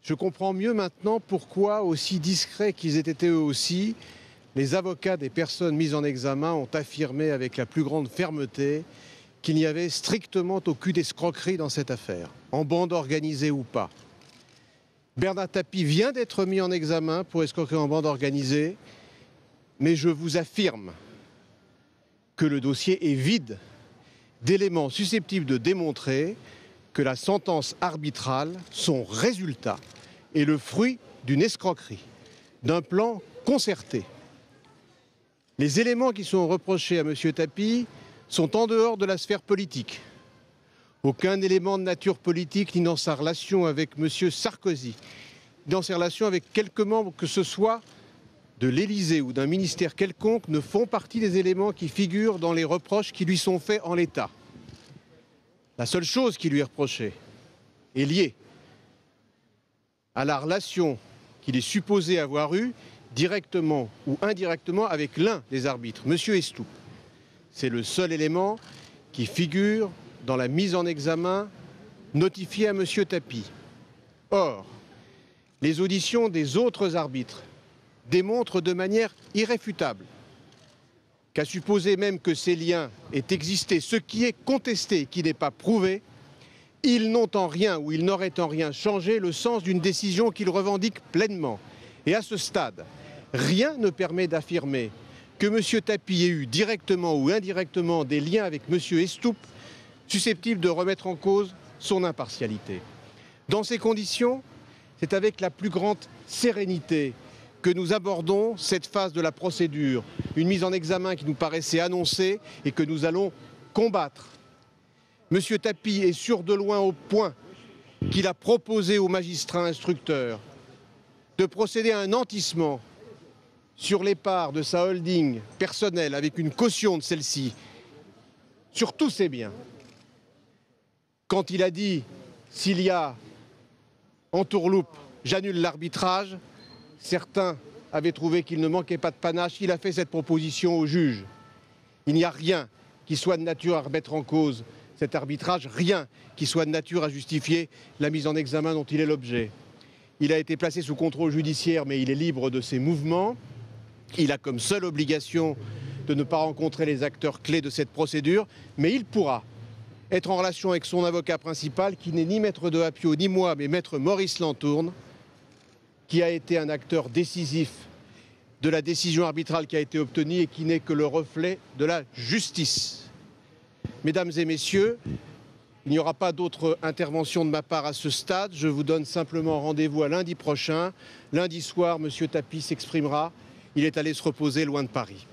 Je comprends mieux maintenant pourquoi, aussi discrets qu'ils aient été eux aussi, les avocats des personnes mises en examen ont affirmé avec la plus grande fermeté qu'il n'y avait strictement aucune escroquerie dans cette affaire, en bande organisée ou pas. Bernard Tapie vient d'être mis en examen pour escroquerie en bande organisée, mais je vous affirme que le dossier est vide d'éléments susceptibles de démontrer que la sentence arbitrale, son résultat, est le fruit d'une escroquerie, d'un plan concerté. Les éléments qui sont reprochés à M. Tapie sont en dehors de la sphère politique. Aucun élément de nature politique, ni dans sa relation avec M. Sarkozy, ni dans ses relations avec quelque membre que ce soit de l'Élysée ou d'un ministère quelconque, ne font partie des éléments qui figurent dans les reproches qui lui sont faits en l'état. La seule chose qui lui est reprochée est liée à la relation qu'il est supposé avoir eue, directement ou indirectement, avec l'un des arbitres, M. Estoup. C'est le seul élément qui figure dans la mise en examen notifiée à M. Tapie. Or, les auditions des autres arbitres démontrent de manière irréfutable qu'à supposer même que ces liens aient existé, ce qui est contesté et qui n'est pas prouvé, ils n'ont en rien ou ils n'auraient en rien changé le sens d'une décision qu'ils revendiquent pleinement. Et à ce stade, rien ne permet d'affirmer que M. Tapie ait eu directement ou indirectement des liens avec M. Estoup susceptibles de remettre en cause son impartialité. Dans ces conditions, c'est avec la plus grande sérénité que nous abordons cette phase de la procédure, une mise en examen qui nous paraissait annoncée et que nous allons combattre. M. Tapie est sûr de loin au point qu'il a proposé aux magistrats instructeurs de procéder à un nantissement sur les parts de sa holding personnelle avec une caution de celle-ci sur tous ses biens. Quand il a dit « s'il y a entourloupe, j'annule l'arbitrage », certains avaient trouvé qu'il ne manquait pas de panache. Il a fait cette proposition au juge. Il n'y a rien qui soit de nature à remettre en cause cet arbitrage, rien qui soit de nature à justifier la mise en examen dont il est l'objet. Il a été placé sous contrôle judiciaire, mais il est libre de ses mouvements. Il a comme seule obligation de ne pas rencontrer les acteurs clés de cette procédure, mais il pourra être en relation avec son avocat principal, qui n'est ni maître de Hapio ni moi, mais maître Maurice Lantourne, qui a été un acteur décisif de la décision arbitrale qui a été obtenue et qui n'est que le reflet de la justice. Mesdames et messieurs, il n'y aura pas d'autre intervention de ma part à ce stade. Je vous donne simplement rendez-vous à lundi prochain. Lundi soir, M. Tapie s'exprimera. Il est allé se reposer loin de Paris.